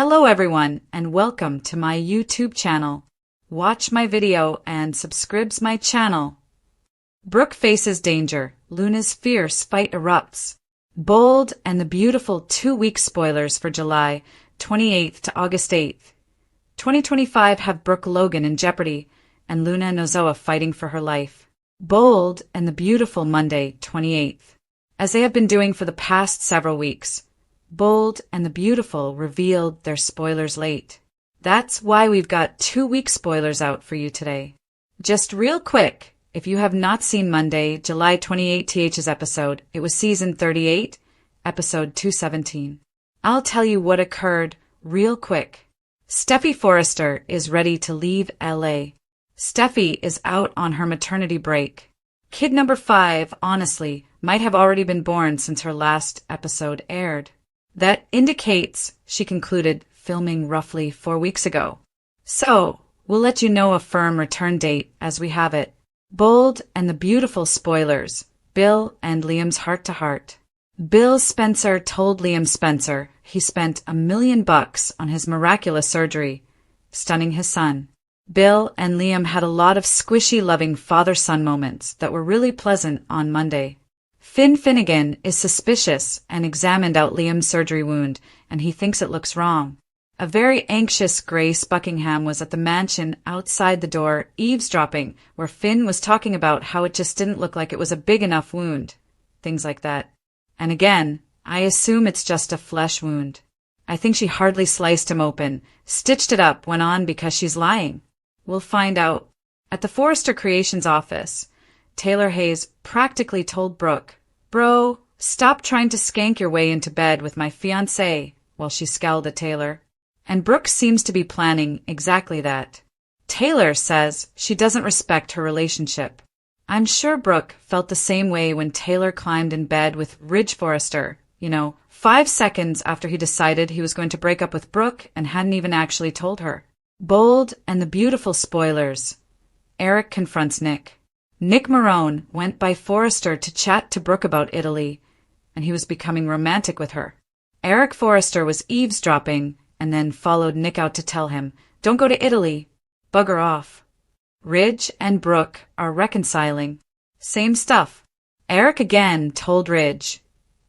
Hello everyone and welcome to my YouTube channel. Watch my video and subscribe my channel. Brooke faces danger. Luna's fierce fight erupts. Bold and the beautiful 2-week spoilers for July 28th to August 8th. 2025 have Brooke Logan in jeopardy and Luna Nozoa fighting for her life. Bold and the beautiful Monday 28th. As they have been doing for the past several weeks. Bold and the Beautiful revealed their spoilers late. That's why we've got 2-week spoilers out for you today. Just real quick, if you have not seen Monday, July 28th's episode, it was season 38, episode 217. I'll tell you what occurred real quick. Steffi Forrester is ready to leave LA. Steffi is out on her maternity break. Kid number 5, honestly, might have already been born since her last episode aired. That indicates, she concluded, filming roughly 4 weeks ago. So, we'll let you know a firm return date as we have it. Bold and the beautiful spoilers. Bill and Liam's heart-to-heart. Bill Spencer told Liam Spencer he spent $1 million on his miraculous surgery, stunning his son. Bill and Liam had a lot of squishy, loving father-son moments that were really pleasant on Monday. Finn Finnegan is suspicious and examined out Liam's surgery wound, and he thinks it looks wrong. A very anxious Grace Buckingham was at the mansion outside the door, eavesdropping, where Finn was talking about how it just didn't look like it was a big enough wound. Things like that. And again, I assume it's just a flesh wound. I think she hardly sliced him open, stitched it up, went on because she's lying. We'll find out. At the Forrester Creations office, Taylor Hayes practically told Brooke, "Bro, stop trying to skank your way into bed with my fiancé," while she scowled at Taylor. And Brooke seems to be planning exactly that. Taylor says she doesn't respect her relationship. I'm sure Brooke felt the same way when Taylor climbed in bed with Ridge Forrester, 5 seconds after he decided he was going to break up with Brooke and hadn't even actually told her. Bold and the beautiful spoilers. Eric confronts Nick. Nick Marone went by Forrester to chat to Brooke about Italy, and he was becoming romantic with her. Eric Forrester was eavesdropping and then followed Nick out to tell him, "Don't go to Italy. Bugger off." Ridge and Brooke are reconciling. Same stuff. Eric again told Ridge,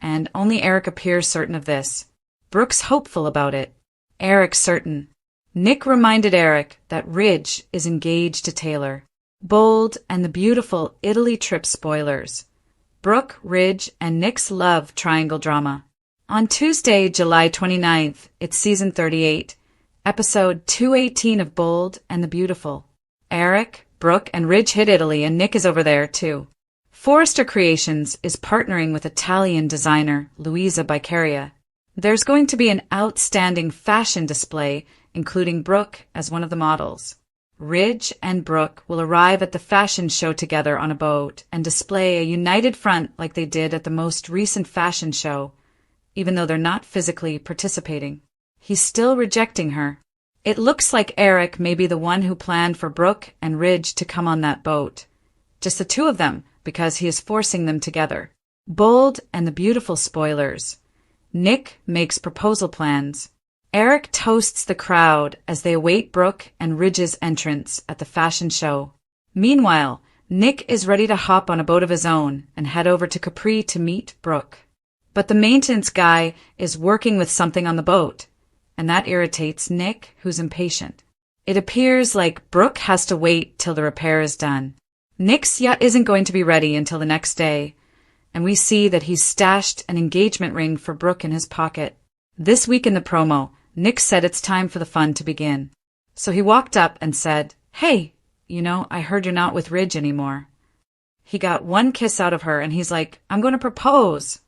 and only Eric appears certain of this. Brooke's hopeful about it. Eric certain. Nick reminded Eric that Ridge is engaged to Taylor. Bold and the beautiful Italy trip spoilers. Brooke, Ridge, and Nick's love triangle drama. On Tuesday, July 29th, it's season 38, episode 218 of Bold and the Beautiful. Eric, Brooke, and Ridge hit Italy, and Nick is over there too. Forrester Creations is partnering with Italian designer Luisa Bicaria. There's going to be an outstanding fashion display, including Brooke as one of the models. Ridge and Brooke will arrive at the fashion show together on a boat and display a united front like they did at the most recent fashion show, even though they're not physically participating. He's still rejecting her. It looks like Eric may be the one who planned for Brooke and Ridge to come on that boat. Just the two of them, because he is forcing them together. Bold and the beautiful spoilers. Nick makes proposal plans. Eric toasts the crowd as they await Brooke and Ridge's entrance at the fashion show. Meanwhile, Nick is ready to hop on a boat of his own and head over to Capri to meet Brooke. But the maintenance guy is working with something on the boat, and that irritates Nick, who's impatient. It appears like Brooke has to wait till the repair is done. Nick's yacht isn't going to be ready until the next day, and we see that he's stashed an engagement ring for Brooke in his pocket. This week in the promo, Nick said it's time for the fun to begin. So he walked up and said, "Hey, I heard you're not with Ridge anymore." He got one kiss out of her and he's like, "I'm going to propose."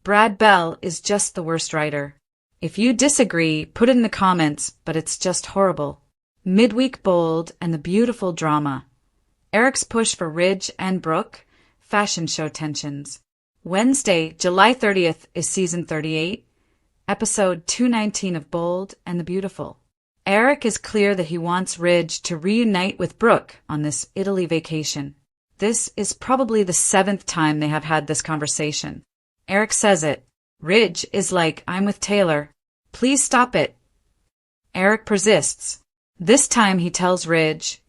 Brad Bell is just the worst writer. If you disagree, put it in the comments, but it's just horrible. Midweek Bold and the beautiful drama. Eric's push for Ridge and Brooke, fashion show tensions. Wednesday, July 30th is season 38. Episode 219 of Bold and the Beautiful. Eric is clear that he wants Ridge to reunite with Brooke on this Italy vacation. This is probably the 7th time they have had this conversation. Eric says it. Ridge is like, "I'm with Taylor. Please stop it." Eric persists. This time he tells Ridge,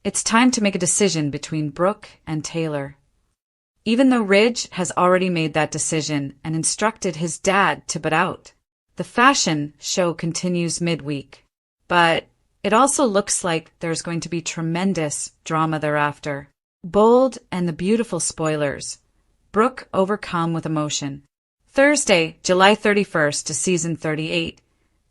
it's time to make a decision between Brooke and Taylor. Even though Ridge has already made that decision and instructed his dad to butt out. The fashion show continues midweek, but it also looks like there's going to be tremendous drama thereafter. Bold and the beautiful spoilers. Brooke overcome with emotion. Thursday, July 31st to season 38,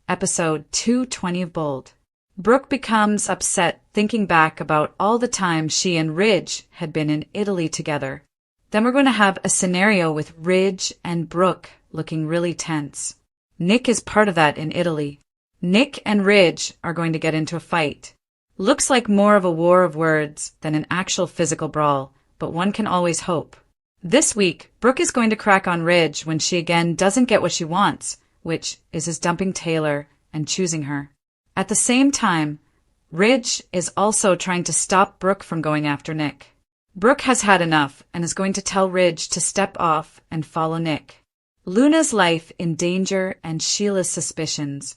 episode 220 of Bold. Brooke becomes upset thinking back about all the time she and Ridge had been in Italy together. Then we're going to have a scenario with Ridge and Brooke looking really tense. Nick is part of that in Italy. Nick and Ridge are going to get into a fight. Looks like more of a war of words than an actual physical brawl, but one can always hope. This week, Brooke is going to crack on Ridge when she again doesn't get what she wants, which is his dumping Taylor and choosing her. At the same time, Ridge is also trying to stop Brooke from going after Nick. Brooke has had enough and is going to tell Ridge to step off and follow Nick. Luna's life in danger and Sheila's suspicions.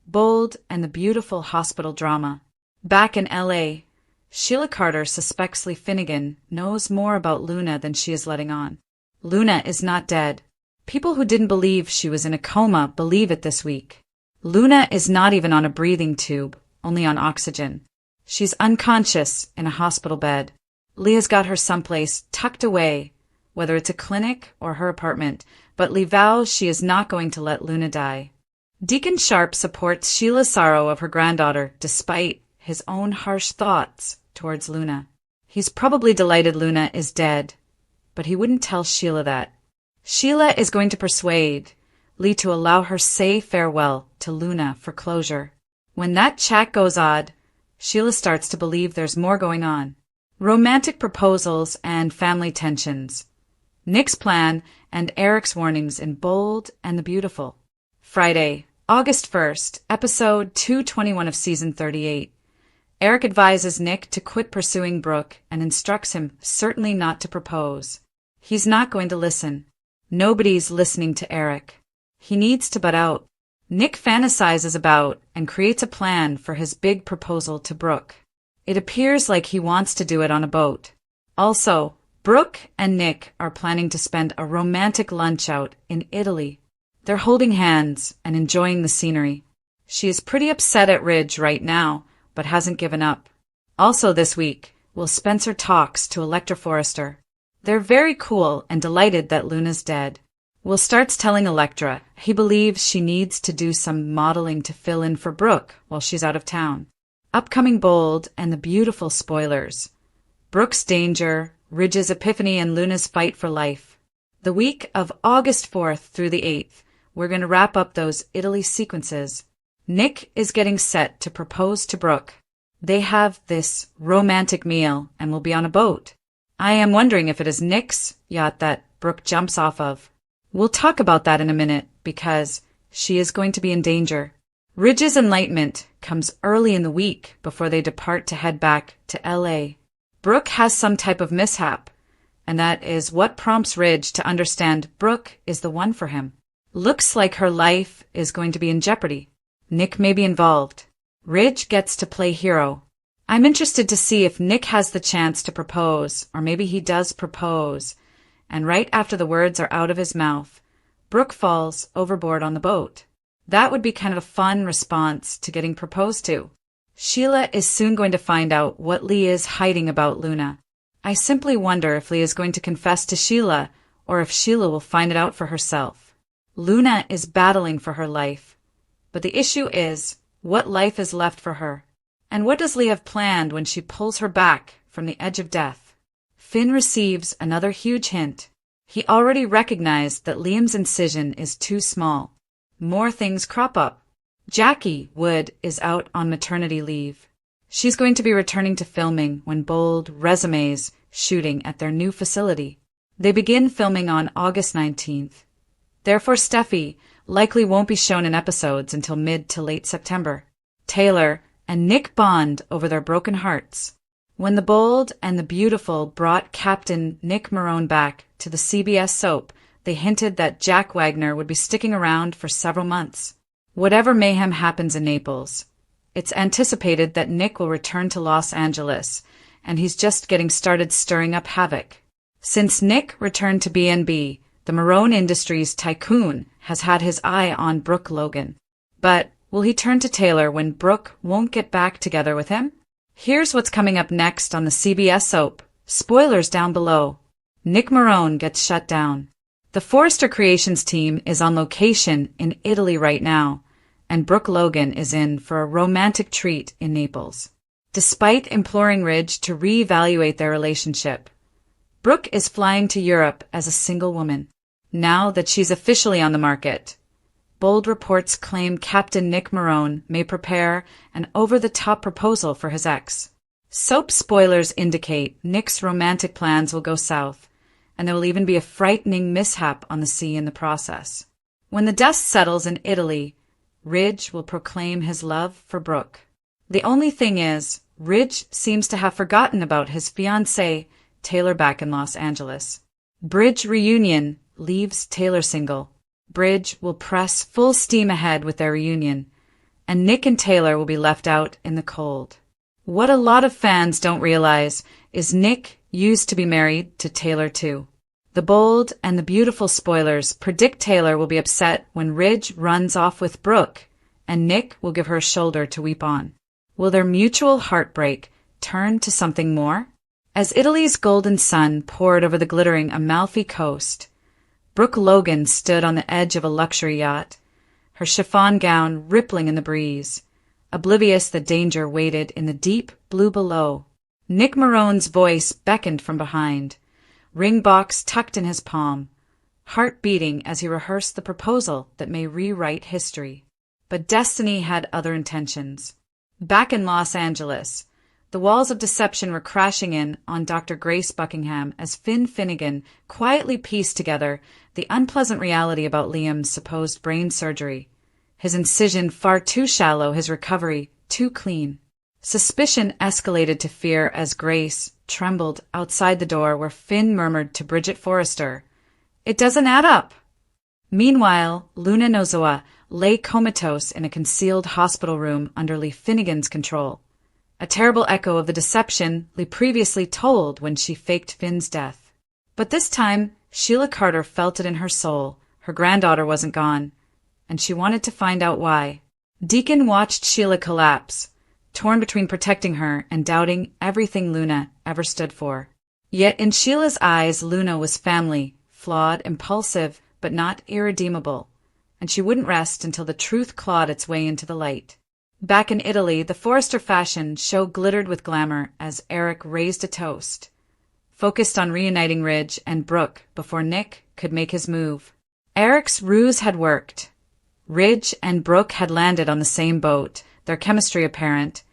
Bold and the beautiful hospital drama. Back in L.A., Sheila Carter suspects Lee Finnegan knows more about Luna than she is letting on. Luna is not dead. People who didn't believe she was in a coma believe it this week. Luna is not even on a breathing tube, only on oxygen. She's unconscious in a hospital bed. Leah's got her someplace tucked away, whether it's a clinic or her apartment, but Lee vows she is not going to let Luna die. Deacon Sharp supports Sheila's sorrow of her granddaughter despite his own harsh thoughts towards Luna. He's probably delighted Luna is dead, but he wouldn't tell Sheila that. Sheila is going to persuade Lee to allow her say farewell to Luna for closure. When that chat goes odd, Sheila starts to believe there's more going on. Romantic proposals and family tensions. Nick's plan and Eric's warnings in Bold and the Beautiful. Friday, August 1st, episode 221 of season 38. Eric advises Nick to quit pursuing Brooke and instructs him certainly not to propose. He's not going to listen. Nobody's listening to Eric. He needs to butt out. Nick fantasizes about and creates a plan for his big proposal to Brooke. It appears like he wants to do it on a boat. Also, Brooke and Nick are planning to spend a romantic lunch out in Italy. They're holding hands and enjoying the scenery. She is pretty upset at Ridge right now, but hasn't given up. Also this week, Will Spencer talks to Electra Forrester. They're very cool and delighted that Luna's dead. Will starts telling Electra he believes she needs to do some modeling to fill in for Brooke while she's out of town. Upcoming Bold and the Beautiful spoilers. Brooke's danger, Ridge's epiphany, and Luna's fight for life. The week of August 4th through the 8th, we're going to wrap up those Italy sequences. Nick is getting set to propose to Brooke. They have this romantic meal and will be on a boat. I am wondering if it is Nick's yacht that Brooke jumps off of. We'll talk about that in a minute because she is going to be in danger. Ridge's enlightenment comes early in the week before they depart to head back to L.A. Brooke has some type of mishap, and that is what prompts Ridge to understand Brooke is the one for him. Looks like her life is going to be in jeopardy. Nick may be involved. Ridge gets to play hero. I'm interested to see if Nick has the chance to propose, or maybe he does propose, and right after the words are out of his mouth, Brooke falls overboard on the boat. That would be kind of a fun response to getting proposed to. Sheila is soon going to find out what Lee is hiding about Luna. I simply wonder if Lee is going to confess to Sheila, or if Sheila will find it out for herself. Luna is battling for her life, but the issue is, what life is left for her? And what does Lee have planned when she pulls her back from the edge of death? Finn receives another huge hint. He already recognized that Liam's incision is too small. More things crop up. Jackie Wood is out on maternity leave. She's going to be returning to filming when Bold resumes shooting at their new facility. They begin filming on August 19th. Therefore, Steffi likely won't be shown in episodes until mid to late September. Taylor and Nick bond over their broken hearts. When the Bold and the Beautiful brought Captain Nick Marone back to the CBS soap, they hinted that Jack Wagner would be sticking around for several months. Whatever mayhem happens in Naples, It's anticipated that Nick will return to Los Angeles, and he's just getting started stirring up havoc. Since Nick returned to B&B, the Marone Industries tycoon has had his eye on Brooke Logan. But will he turn to Taylor when Brooke won't get back together with him? Here's what's coming up next on the CBS soap. Spoilers down below. Nick Marone gets shut down. The Forrester Creations team is on location in Italy right now, and Brooke Logan is in for a romantic treat in Naples. Despite imploring Ridge to reevaluate their relationship, Brooke is flying to Europe as a single woman. Now that she's officially on the market, bold reports claim Captain Nick Marone may prepare an over-the-top proposal for his ex. Soap spoilers indicate Nick's romantic plans will go south, and there will even be a frightening mishap on the sea in the process. When the dust settles in Italy, Ridge will proclaim his love for Brooke. The only thing is, Ridge seems to have forgotten about his fiancée, Taylor, back in Los Angeles. Bridge reunion leaves Taylor single. Bridge will press full steam ahead with their reunion, and Nick and Taylor will be left out in the cold. What a lot of fans don't realize is Nick used to be married to Taylor too. The bold and the beautiful spoilers predict Taylor will be upset when Ridge runs off with Brooke, and Nick will give her a shoulder to weep on. Will their mutual heartbreak turn to something more? As Italy's golden sun poured over the glittering Amalfi coast, Brooke Logan stood on the edge of a luxury yacht, her chiffon gown rippling in the breeze, oblivious that danger waited in the deep blue below. Nick Marone's voice beckoned from behind, ring box tucked in his palm, heart beating as he rehearsed the proposal that may rewrite history. But destiny had other intentions. Back in Los Angeles, the walls of deception were crashing in on Dr. Grace Buckingham as Finn Finnegan quietly pieced together the unpleasant reality about Liam's supposed brain surgery. His incision far too shallow, his recovery too clean. Suspicion escalated to fear as Grace trembled outside the door where Finn murmured to Bridget Forrester, "It doesn't add up." Meanwhile, Luna Nozoa lay comatose in a concealed hospital room under Lee Finnegan's control. A terrible echo of the deception Lee previously told when she faked Finn's death. But this time, Sheila Carter felt it in her soul. Her granddaughter wasn't gone, and she wanted to find out why. Deacon watched Sheila collapse, torn between protecting her and doubting everything Luna ever stood for. Yet in Sheila's eyes, Luna was family, flawed, impulsive, but not irredeemable, and she wouldn't rest until the truth clawed its way into the light. Back in Italy, the Forrester fashion show glittered with glamour as Eric raised a toast, focused on reuniting Ridge and Brooke before Nick could make his move. Eric's ruse had worked. Ridge and Brooke had landed on the same boat, their chemistry apparent,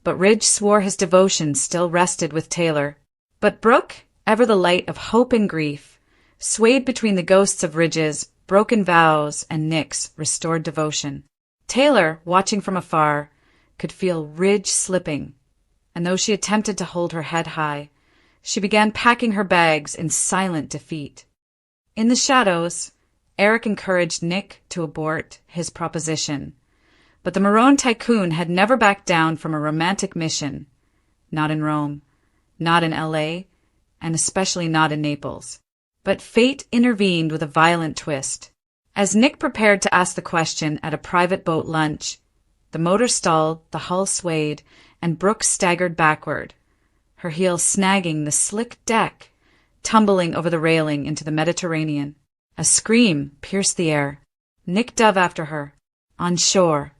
but Ridge swore his devotion still rested with Taylor. But Brooke, ever the light of hope and grief, swayed between the ghosts of Ridge's broken vows and Nick's restored devotion. Taylor, watching from afar, could feel Ridge slipping, and though she attempted to hold her head high, she began packing her bags in silent defeat. In the shadows, Eric encouraged Nick to abort his proposition, but the Marone tycoon had never backed down from a romantic mission, not in Rome, not in LA, and especially not in Naples. But fate intervened with a violent twist. As Nick prepared to ask the question at a private boat lunch, the motor stalled, the hull swayed, and Brooke staggered backward, her heel snagging the slick deck, tumbling over the railing into the Mediterranean. A scream pierced the air. Nick dove after her. On shore,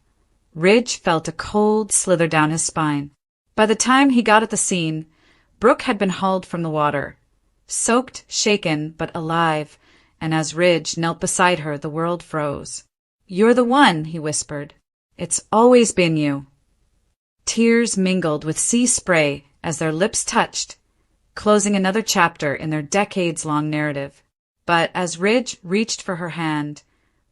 Ridge felt a cold slither down his spine. By the time he got at the scene, Brooke had been hauled from the water, soaked, shaken, but alive, and as Ridge knelt beside her, the world froze. "You're the one," he whispered. "It's always been you." Tears mingled with sea spray as their lips touched, closing another chapter in their decades-long narrative. But as Ridge reached for her hand,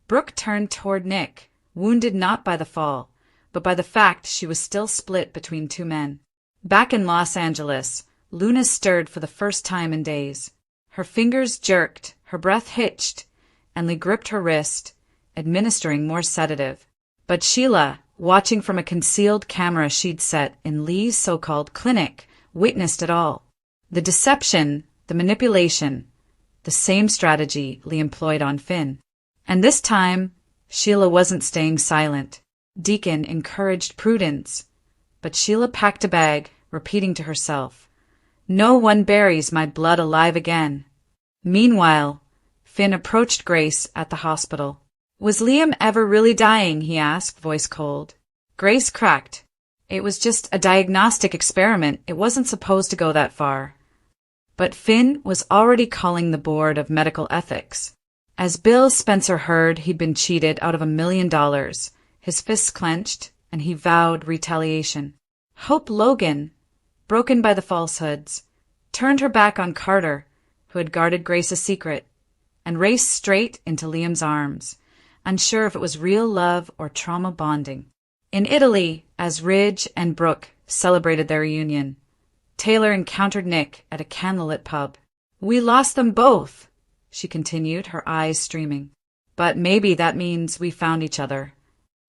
Brooke turned toward Nick, wounded not by the fall, but by the fact she was still split between two men. Back in Los Angeles, Luna stirred for the first time in days. Her fingers jerked, her breath hitched, and Lee gripped her wrist, administering more sedative. But Sheila watching from a concealed camera she'd set in Lee's so-called clinic, witnessed it all. The deception, the manipulation, the same strategy Lee employed on Finn. And this time, Sheila wasn't staying silent. Deacon encouraged prudence, but Sheila packed a bag, repeating to herself, "No one buries my blood alive again." Meanwhile, Finn approached Grace at the hospital. "Was Liam ever really dying?" he asked, voice cold. Grace cracked. "It was just a diagnostic experiment. It wasn't supposed to go that far." But Finn was already calling the Board of Medical Ethics. As Bill Spencer heard he'd been cheated out of $1 million, his fists clenched, and he vowed retaliation. Hope Logan, broken by the falsehoods, turned her back on Carter, who had guarded Grace's secret, and raced straight into Liam's arms, unsure if it was real love or trauma bonding. In Italy, as Ridge and Brooke celebrated their reunion, Taylor encountered Nick at a candlelit pub. "We lost them both," she continued, her eyes streaming. "But maybe that means we found each other."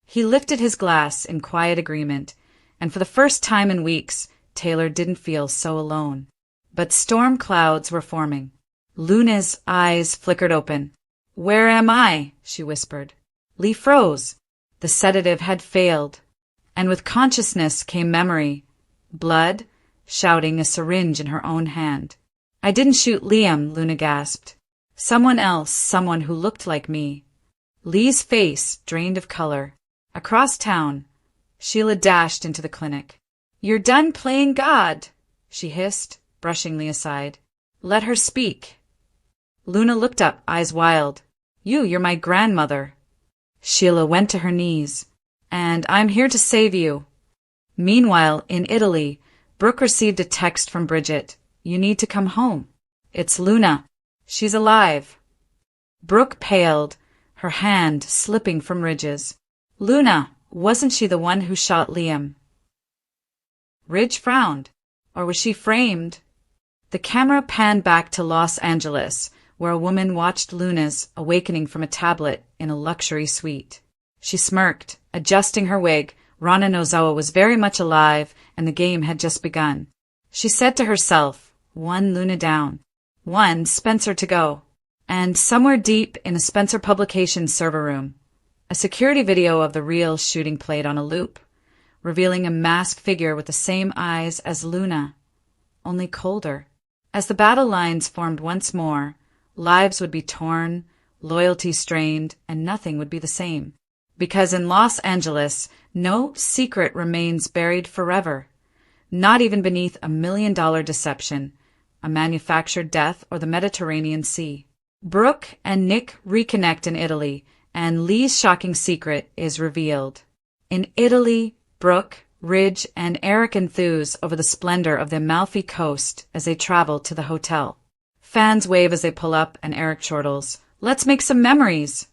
He lifted his glass in quiet agreement, and for the first time in weeks, Taylor didn't feel so alone. But storm clouds were forming. Luna's eyes flickered open. "Where am I?" she whispered. Lee froze. The sedative had failed, and with consciousness came memory. Blood, shouting a syringe in her own hand. "I didn't shoot Liam," Luna gasped. "Someone else, someone who looked like me." Lee's face drained of color. Across town, Sheila dashed into the clinic. "You're done playing God," she hissed, brushing Lee aside. "Let her speak." Luna looked up, eyes wild. You're my grandmother." Sheila went to her knees. "And I'm here to save you." Meanwhile, in Italy, Brooke received a text from Bridget. "You need to come home. It's Luna. She's alive." Brooke paled, her hand slipping from Ridge's. "Luna, wasn't she the one who shot Liam?" Ridge frowned. Or was she framed? The camera panned back to Los Angeles, where a woman watched Luna's awakening from a tablet in a luxury suite. She smirked, adjusting her wig. Rana Nozawa was very much alive, and the game had just begun. She said to herself, one Luna down, one Spencer to go. And somewhere deep in a Spencer Publications server room, a security video of the real shooting played on a loop, revealing a masked figure with the same eyes as Luna, only colder. As the battle lines formed once more, lives would be torn, loyalty strained, and nothing would be the same. Because in Los Angeles, no secret remains buried forever, not even beneath $1 million deception, a manufactured death, or the Mediterranean Sea. Brooke and Nick reconnect in Italy, and Lee's shocking secret is revealed. In Italy, Brooke, Ridge, and Eric enthuse over the splendor of the Amalfi Coast as they travel to the hotel. Fans wave as they pull up, and Eric chortles, "Let's make some memories."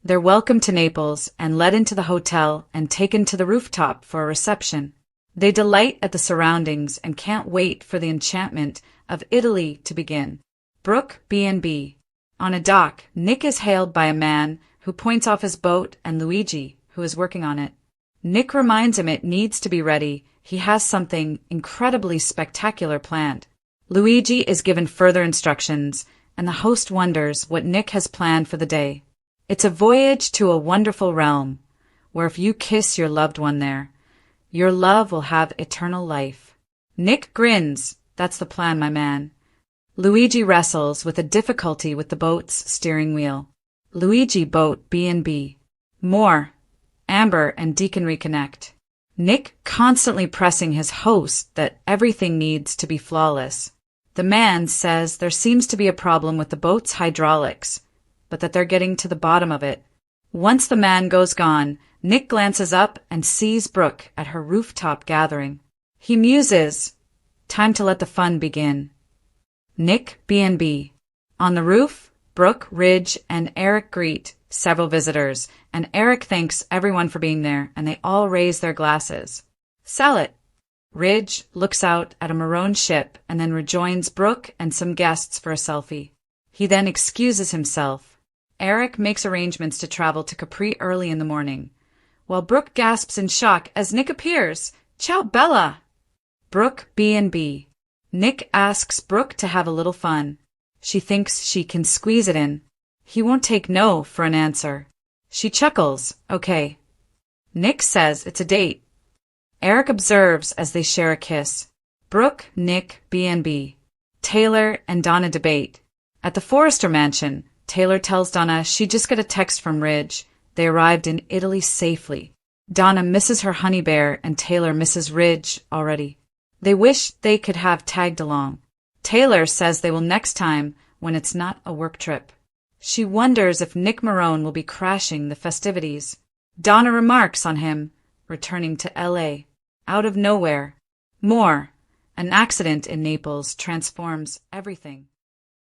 They're welcomed to Naples and led into the hotel and taken to the rooftop for a reception. They delight at the surroundings and can't wait for the enchantment of Italy to begin. Brooke B&B. On a dock, Nick is hailed by a man who points off his boat and Luigi, who is working on it. Nick reminds him it needs to be ready. He has something incredibly spectacular planned. Luigi is given further instructions, and the host wonders what Nick has planned for the day. It's a voyage to a wonderful realm, where if you kiss your loved one there, your love will have eternal life. Nick grins. That's the plan, my man. Luigi wrestles with a difficulty with the boat's steering wheel. Luigi boat B&B. More. Amber and Deacon reconnect. Nick constantly pressing his host that everything needs to be flawless. The man says there seems to be a problem with the boat's hydraulics, but that they're getting to the bottom of it. Once the man goes gone, Nick glances up and sees Brooke at her rooftop gathering. He muses, time to let the fun begin. Nick B&B. On the roof, Brooke, Ridge, and Eric greet several visitors, and Eric thanks everyone for being there, and they all raise their glasses. Sell it. Ridge looks out at a maroon ship and then rejoins Brooke and some guests for a selfie. He then excuses himself. Eric makes arrangements to travel to Capri early in the morning, while Brooke gasps in shock as Nick appears. Ciao, Bella! Brooke B&B. Nick asks Brooke to have a little fun. She thinks she can squeeze it in. He won't take no for an answer. She chuckles, okay. Nick says it's a date. Eric observes as they share a kiss. Brooke, Nick, B&B. Taylor and Donna debate. At the Forrester mansion, Taylor tells Donna she just got a text from Ridge. They arrived in Italy safely. Donna misses her honey bear and Taylor misses Ridge already. They wish they could have tagged along. Taylor says they will next time when it's not a work trip. She wonders if Nick Marone will be crashing the festivities. Donna remarks on him returning to L.A. out of nowhere. More. An accident in Naples transforms everything.